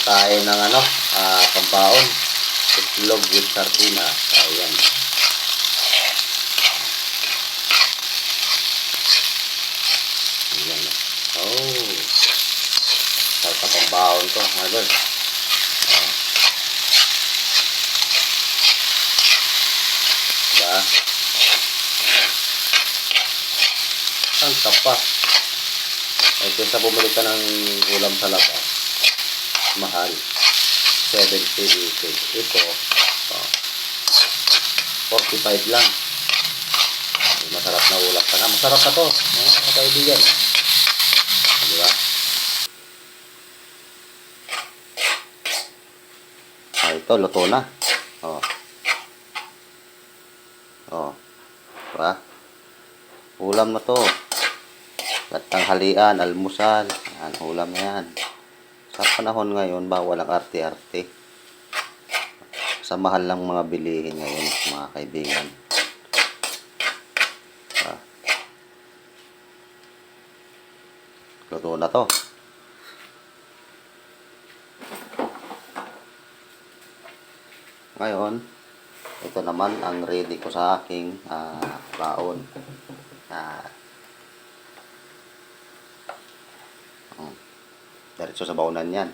tayo ng pambaon. Itlog with sardinas. Ayan. Ayan. Oh. Sarap na pambaon to, mga idol. Diba? Ang tapas. Ay, kaysa bumalik ka ng ulam sa labas, mahal. 70, 80. Ito, 45 lang. Ay, masarap na ulam ka na. Masarap na to, mga kaibigan. Diba? Ito, luto na. Oh. Oh. Diba? Ulam na to. At tanghalian, almusal. Yan, ulam na yan. Sa panahon ngayon, bawal ang arte-arte. Sa mahal lang mga bilihin ngayon, mga kaibigan. Luto na to. Ngayon, ito naman ang ready ko sa aking baon. Diretso sa baonan yan.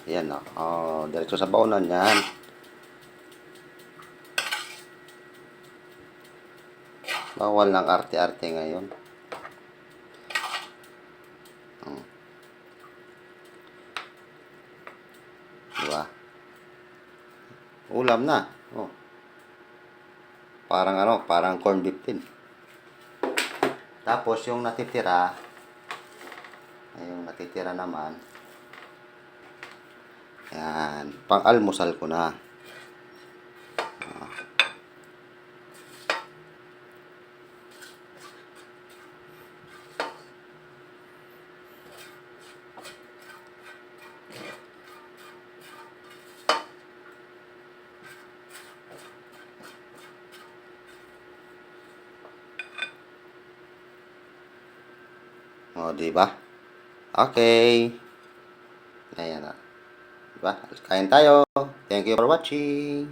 Ayan o. Diretso sa baonan yan. Bawal ng arte-arte ngayon. Diba? Ulam na. Oh. Parang corned beef din. Tapos yung natitira, naman, yan, pang-almusal ko na. Di ba? Okay. Ayan na. Diba? Kain tayo. Thank you for watching.